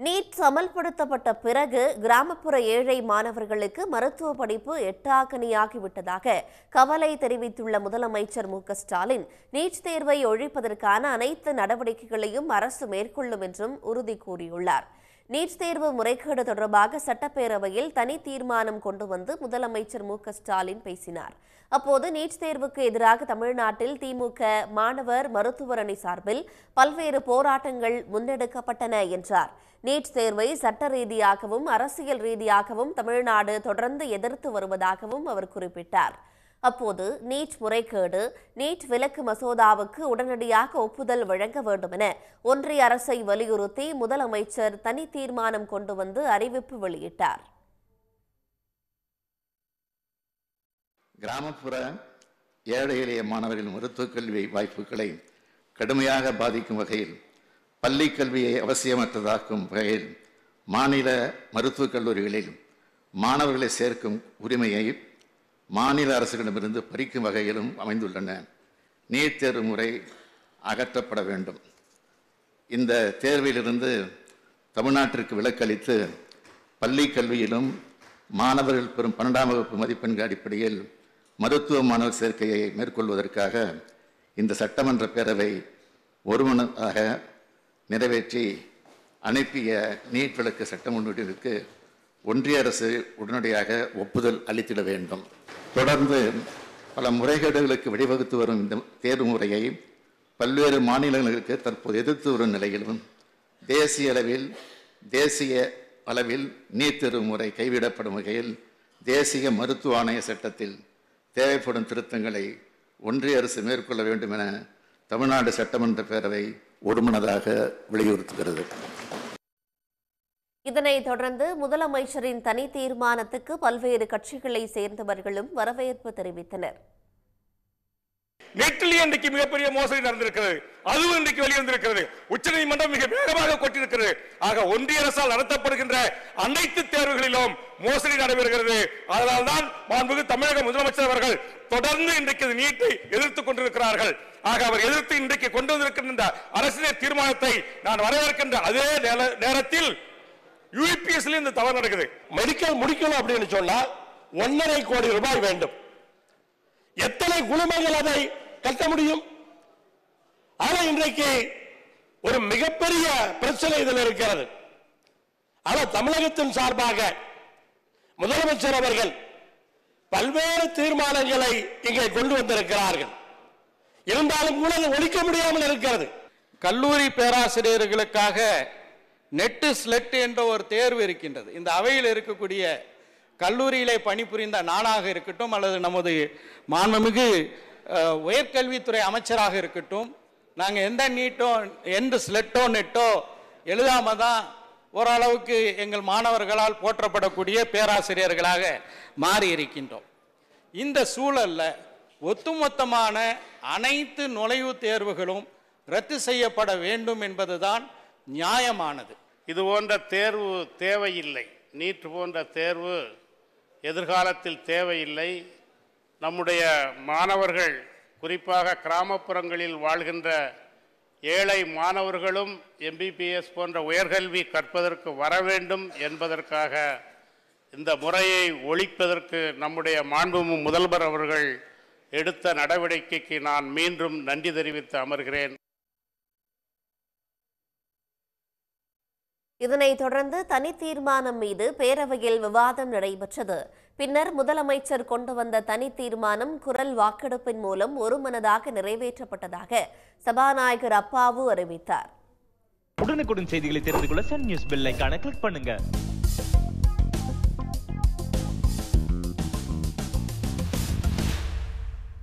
NEET அமல்படுத்தப்பட்ட பிறகு கிராமப்புற ஏழை மாணவர்களுக்கு மருத்துவ படிப்பு எட்டாக்கனியாகிவிட்டதாக கவலை தெரிவித்துள்ள முதலமைச்சர் மு.க.ஸ்டாலின் நீட் தேர்வை ஒழிப்பதற்கான அனைத்து நடவடிக்கைகளையும் அரசு மேற்கொள்ளும் என்றும் உறுதி கூறியுள்ளார். நீட் தேர்வு முறைகேடு தொடர்பாக சட்டப்பேரவையில் தனி தீர்மானம் கொண்டு வந்து முதலமைச்சர் மு.க.ஸ்டாலின் பேசினார். அப்போது நீட் தேர்வுக்கு எதிராக தமிழ்நாட்டில் திமுக மாணவர் மருத்துவர் அணி சார்பில் பல்வேறு போராட்டங்கள் முன்னெடுக்கப்பட்டன என்றார். நீட் தேர்வை சட்ட ரீதியாகவும் அரசியல் ரீதியாகவும் தமிழ்நாடு தொடர்ந்து எதிர்த்து வருவதாகவும் அவர் குறிப்பிட்டார். அப்போது நீட் முறைகேடு, நீட் விலக்கு மசோதாவுக்கு உடனடியாக ஒப்புதல் வழங்க வேண்டும் என ஒன்றிய அரசை வலியுறுத்தி முதலமைச்சர் தனி தீர்மானம் கொண்டு வந்து அறிவிப்பு வெளியிட்டார். கிராமப்புற ஏழை எளிய மாணவர்களின் மருத்துவக் கல்வி வாய்ப்புகளை கடுமையாக பாதிக்கும் வகையில் பள்ளி கல்வியை அவசியமற்றதாக்கும் வகையில் மாநில மருத்துவக் கல்லூரிகளில் மாணவர்களை சேர்க்கும் உரிமையை மாநில அரசுகளிடமிருந்து பறிக்கும் வகையிலும் அமைந்துள்ளன. நீட் தேர்வு முறை அகற்றப்பட வேண்டும். இந்த தேர்விலிருந்து தமிழ்நாட்டிற்கு விலக்களித்து பள்ளி கல்வியிலும் மாணவர்கள் பெறும் 12ஆம் வகுப்பு மதிப்பெண்கள் அடிப்படையில் மருத்துவ மாணவர் சேர்க்கையை மேற்கொள்வதற்காக இந்த சட்டமன்ற பேரவை ஒருமனதாக நிறைவேற்றி அனுப்பிய நீட் விலக்கு சட்ட முன்வடிவுக்கு ஒன்றிய அரசு உடனடியாக ஒப்புதல் அளித்திட வேண்டும். தொடர்ந்து பல முறைகேடுகளுக்கு வழிவகுத்து வரும் இந்த தேர்வு முறையை பல்வேறு மாநிலங்களுக்கு தற்போது எதிர்த்து வரும் நிலையிலும் தேசிய அளவில் நீட் தேர்வு முறை கைவிடப்படும் வகையில் தேசிய மருத்துவ ஆணைய சட்டத்தில் தேவைப்படும் திருத்தங்களை ஒன்றிய அரசு மேற்கொள்ள வேண்டும் என தமிழ்நாடு சட்டமன்ற பேரவை ஒருமனதாக வலியுறுத்துகிறது. இதனைத் தொடர்ந்து முதலமைச்சரின் தனி தீர்மானத்துக்கு பல்வேறு கட்சிகளை சேர்ந்தவர்களும் வரவேற்பு தெரிவித்தனர். நெட்டிலேயே இன்றைக்கு மிகப்பெரிய மோசடி நடந்திருக்கிறது. அதுவும் இன்றைக்கு வெளிவந்திருக்கிறது. உச்சநீதிமன்றம் மிக வேகமாக கொட்டிருக்கிறது. ஆக ஒன்றிய அரசால் நடத்தப்படுகின்ற அனைத்து தேர்வுகளிலும் மோசடி நடைபெறுகிறது. அதனால்தான் மாண்புமிகு தமிழக முதலமைச்சர் அவர்கள் தொடர்ந்து இன்றைக்கு நீட்டை எதிர்த்துக் கொண்டிருக்கிறார்கள். ஆக அவர் எதிர்த்து இன்றைக்கு கொண்டு வந்திருக்கின்ற அரசியல் தீர்மானத்தை நான் வரவேற்கின்ற அதே நேரத்தில் யூபிஎஸ்ல இந்த தவறு நடக்குது. மெடிக்கல் முடிக்கணும் அப்படின்னு சொன்னா 1.5 கோடி ரூபாய் வேண்டும். எத்தனை குழுமங்கள் அதை கட்ட முடியும்? ஆனால் இன்றைக்கு ஒரு மிகப்பெரிய பிரச்சனை இதில் இருக்கிறது. ஆனால் தமிழகத்தின் சார்பாக முதலமைச்சர் அவர்கள் பல்வேறு தீர்மானங்களை இங்கே கொண்டு வந்திருக்கிறார்கள். இருந்தாலும் கூட ஒழிக்க முடியாமல் இருக்கிறது. கல்லூரி பேராசிரியர்களுக்காக நெட்டு ஸ்லெட் என்ற ஒரு தேர்வு இருக்கின்றது. இந்த அவையில் இருக்கக்கூடிய கல்லூரியிலே பணிபுரிந்த நானாக இருக்கட்டும் அல்லது நமது மாண்புமிகு உயர்கல்வித்துறை அமைச்சராக இருக்கட்டும், நாங்கள் எந்த நீட்டோ எந்த ஸ்லெட்டோ நெட்டோ எழுதாம தான் ஓரளவுக்கு எங்கள் மாணவர்களால் போற்றப்படக்கூடிய பேராசிரியர்களாக மாறி இருக்கின்றோம். இந்த சூழலில் ஒட்டுமொத்தமான அனைத்து நுழைவுத் தேர்வுகளும் ரத்து செய்யப்பட வேண்டும் என்பதுதான் நியாயமானது. இது போன்ற தேர்வு தேவையில்லை. நீட் போன்ற தேர்வு எதிர்காலத்தில் தேவையில்லை. நம்முடைய மாணவர்கள், குறிப்பாக கிராமப்புறங்களில் வாழ்கின்ற ஏழை மாணவர்களும் எம்பிபிஎஸ் போன்ற உயர்கல்வி கற்பதற்கு வர வேண்டும் என்பதற்காக இந்த முறையை ஒழிப்பதற்கு நம்முடைய மாண்புமிகு முதல்வர் அவர்கள் எடுத்த நடவடிக்கைக்கு நான் மீண்டும் நன்றி தெரிவித்து அமர்கிறேன். இதனைத் தொடர்ந்து தனி தீர்மானம் மீது பேரவையில் விவாதம் நடைபெற்றது. பின்னர் முதலமைச்சர் கொண்டு வந்த தனி தீர்மானம் குரல் வாக்கெடுப்பின் மூலம் ஒருமனதாக நிறைவேற்றப்பட்டதாக சபாநாயகர் அப்பாவு அறிவித்தார். உடனுக்குடன் செய்திகளை தெரிந்து கொள்ள சன் நியூஸ் பெல் ஐகானை கிளிக் பண்ணுங்க.